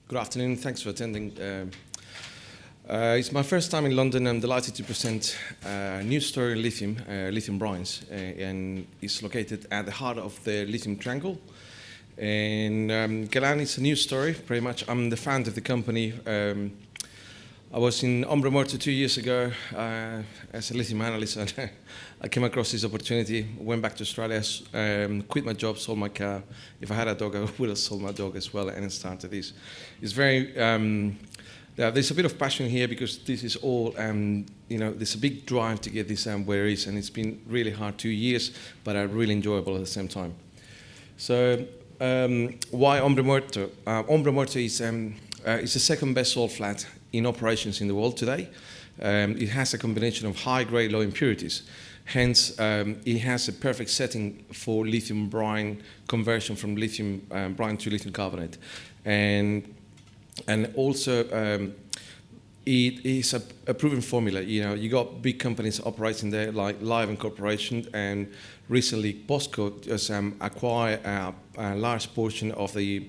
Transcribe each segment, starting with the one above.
Good afternoon. Thanks for attending. It's my first time in London. I'm delighted to present a new story in lithium, lithium brines, and it's located at the heart of the Lithium Triangle. And Galan is a new story, pretty much. I'm the founder of the company. I was in Hombre Muerto 2 years ago as a lithium analyst, and I came across this opportunity, went back to Australia, quit my job, sold my car. If I had a dog, I would have sold my dog as well, and started this. It's very, there's a bit of passion here because this is all, there's a big drive to get this where it is, and it's been really hard 2 years, but really enjoyable at the same time. So why Hombre Muerto? Hombre Muerto is the second best salt flat in operations in the world today. It has a combination of high-grade, low impurities. Hence, it has a perfect setting for lithium brine conversion from lithium brine to lithium carbonate. And also, it is a proven formula. You got big companies operating there like Livent Corporation, and recently POSCO just acquired a large portion of the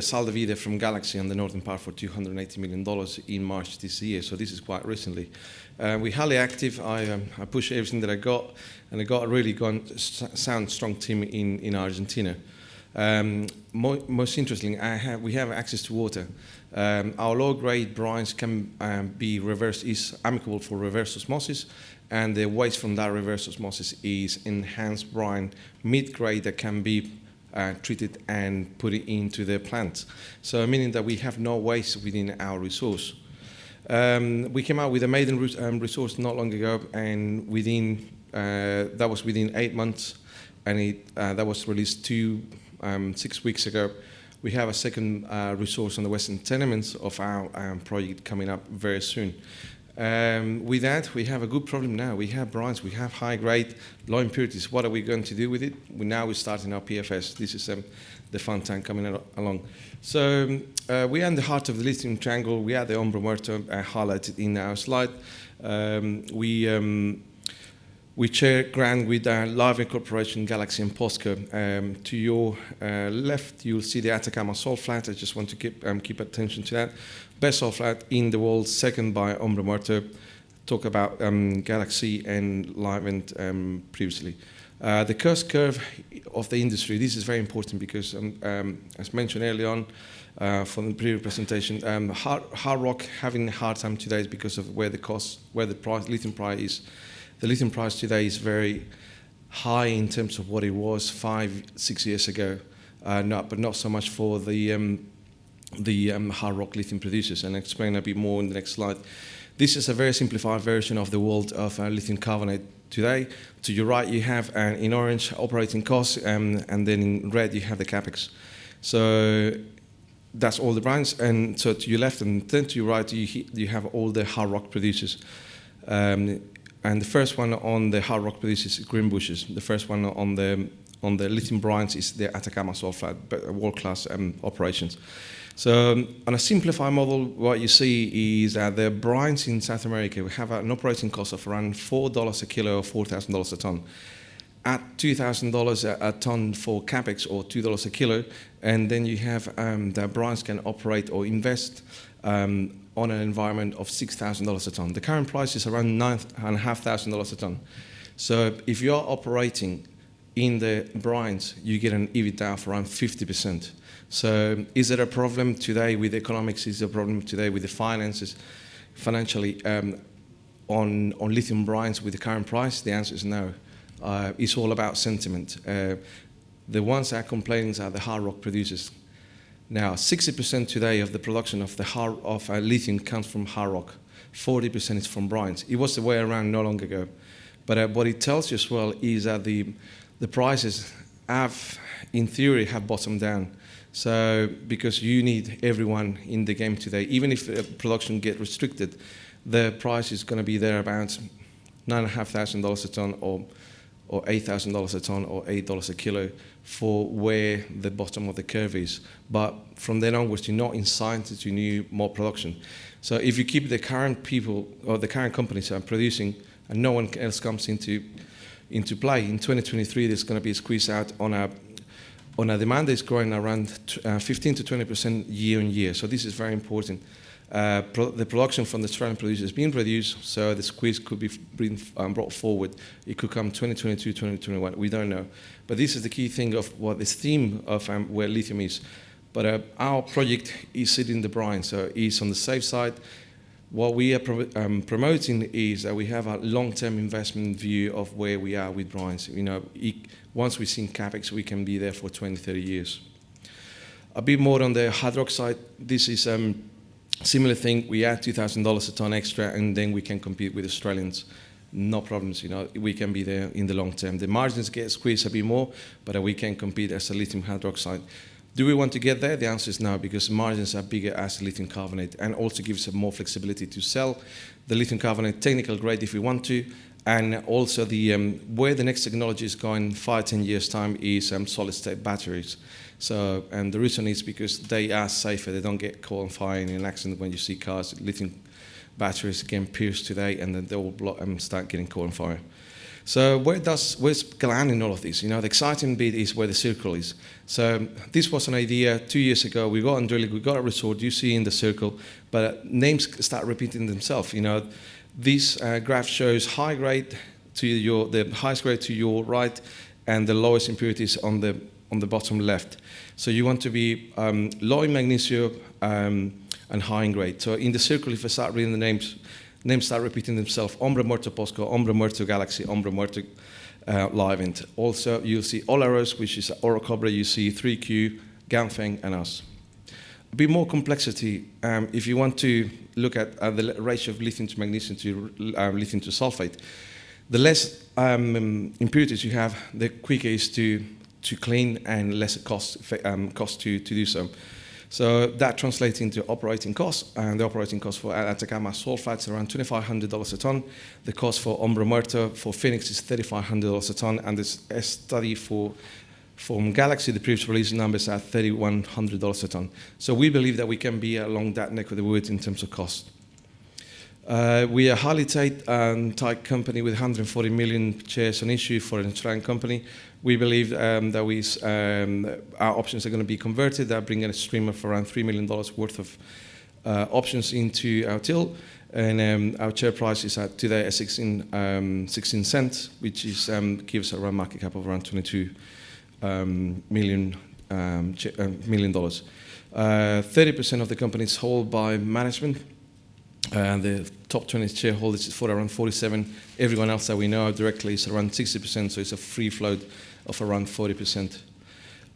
Sal de Vida from Galaxy on the northern part for $280 million in March this year. So this is quite recently. We're highly active. I push everything that I got, and I got a really sound, strong team in Argentina. Most interesting, we have access to water. Our low-grade brines can be reversed, is amicable for reverse osmosis, and the waste from that reverse osmosis is enhanced brine, mid-grade, that can be treated and put it into the plant. So meaning that we have no waste within our resource. We came out with a maiden resource not long ago, and that was within 8 months, and that was released 6 weeks ago. We have a second resource on the western tenements of our project coming up very soon. With that, we have a good problem now. We have brines, we have high grade, low impurities. What are we going to do with it? Now we're starting our PFS. This is the fun time coming along. So we are in the heart of the Lithium Triangle. We are the Hombre Muerto highlighted in our slide. We share ground with Livent Corporation, Galaxy, and POSCO. To your left, you'll see the Atacama salt flat. I just want to keep attention to that. Best salt flat in the world, second by Hombre Muerto. Talk about Galaxy and Livent previously. The cost curve of the industry, this is very important because, as mentioned early on from the previous presentation, hard rock having a hard time today is because of where the lithium price is. The lithium price today is very high in terms of what it was 5-6 years ago, but not so much for the hard rock lithium producers, and I'll explain a bit more in the next slide. This is a very simplified version of the world of lithium carbonate today. To your right, you have in orange operating costs, and then in red you have the capex. So that's all the brines, and so to your left and then to your right you have all the hard rock producers. And the first one on the hard rock producers is Greenbushes. The first one on the lithium brines is the Atacama salt flat, world-class operations. So on a simplified model, what you see is that the brines in South America, we have an operating cost of around $4 a kilo or $4,000 a ton. At $2,000 a ton for capex, or $2 a kilo, and then you have the brines can operate or invest on an environment of $6,000 a ton. The current price is around $9,500 a ton. So if you're operating in the brines, you get an EBITDA of around 50%. So is there a problem today with economics? Is there a problem today with the finances, financially, on lithium brines with the current price? The answer is no. It's all about sentiment. The ones that are complaining are the hard rock producers. Now, 60% today of the production of lithium comes from hard rock. 40% is from brines. It was the way around not long ago. But what it tells you as well is that the prices in theory, have bottomed down. So, because you need everyone in the game today, even if production gets restricted, the price is going to be there about $9,500 a ton or $8,000 a ton or $8 a kilo for where the bottom of the curve is. But from then onwards, you're not incented to need more production. So if you keep the current people or the current companies are producing and no one else comes into play, in 2023 there's going to be a squeeze out on on a demand that is growing around 15 to 20% year on year. So this is very important. The production from the Australian producers is being reduced, so the squeeze could be brought forward. It could come 2022, 2021, we don't know. But this is the key thing of what this theme of where lithium is. But our project is sitting in the brine, so it's on the safe side. What we are promoting is that we have a long-term investment view of where we are with brines. You know, once we've seen CapEx, we can be there for 20, 30 years. A bit more on the hard rock side. This is similar thing. We add $2,000 a ton extra, and then we can compete with Australians. No problems, you know, we can be there in the long term. The margins get squeezed a bit more, but we can compete as a lithium hydroxide. Do we want to get there? The answer is no, because margins are bigger as lithium carbonate, and also gives us more flexibility to sell the lithium carbonate technical grade if we want to, and also the where the next technology is going 5-10 years time is solid state batteries. So, and the reason is because they are safer. They don't get caught on fire in an accident when you see cars. Lithium batteries getting pierced today, and then they will start getting caught on fire. So where's Galan in all of this? You know, the exciting bit is where the circle is. So this was an idea 2 years ago. We got on drilling, we got a resort, you see in the circle, but names start repeating themselves. You know, this graph shows high grade to the highest grade to your right, and the lowest impurities on the bottom left. So you want to be low in magnesium and high in grade. So in the circle, if I start reading the names start repeating themselves: Hombre Muerto POSCO, Hombre Muerto Galaxy, Hombre Muerto Livent. Also, you'll see Olaros, which is Oro Cobre. You see 3Q, Ganfeng, and us. A bit more complexity. If you want to look at the ratio of lithium to magnesium to lithium to sulfate, the less impurities you have, the quicker it is to clean, and less cost to do so. So that translates into operating costs, and the operating cost for Atacama sulfate is around $2,500 a ton. The cost for Hombre Muerto for Phoenix is $3,500 a ton, and this study from Galaxy, the previous release numbers are $3,100 a ton. So we believe that we can be along that neck of the woods in terms of cost. We are a highly tight company with 140 million shares on issue for an Australian company. We believe that our options are going to be converted. That bringing a stream of around $3 million worth of options into our till, and our share price is at today at 16 cents, which is gives a around market cap of around $22 million. 30% of the company is held by management. The top 20 shareholders is for around 47. Everyone else that we know directly is around 60%, so it's a free float of around 40%.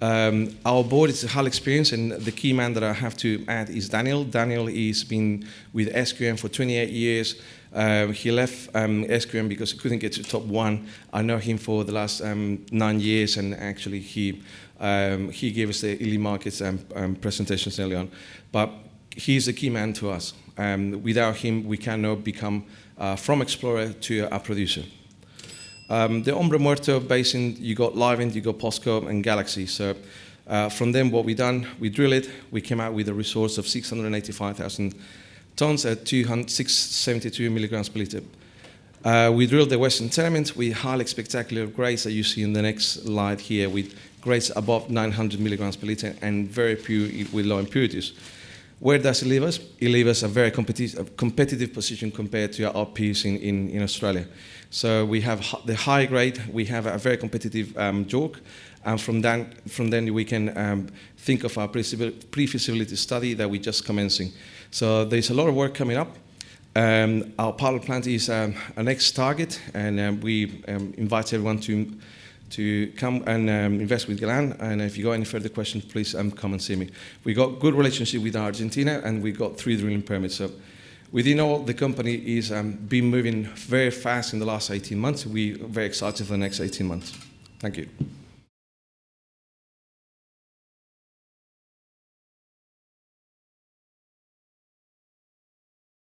Our board is highly experienced, and the key man that I have to add is Daniel. Daniel has been with SQM for 28 years. He left SQM because he couldn't get to top 1. I know him for the last 9 years, and actually he gave us the Elite Markets presentations early on. But he's the key man to us. Without him, we cannot become from explorer to a producer. The Hombre Muerto basin, you got Livent, you got POSCO, and Galaxy. So from them, what we done, we drill it. We came out with a resource of 685,000 tons at 672 milligrams per liter. We drilled the western tenement with highly spectacular grades that you see in the next slide here, with grades above 900 milligrams per liter and very pure with low impurities. Where does it leave us? It leaves us a very competitive position compared to our peers in Australia. So we have the high grade, we have a very competitive JORC, and from then we can think of our pre-feasibility study that we're just commencing. So there's a lot of work coming up. Our pilot plant is our next target, and we invite everyone to come and invest with Galan. And if you got any further questions, please come and see me. We got good relationship with Argentina, and we got 3 drilling permits. So within all, the company is been moving very fast in the last 18 months. We're very excited for the next 18 months. Thank you.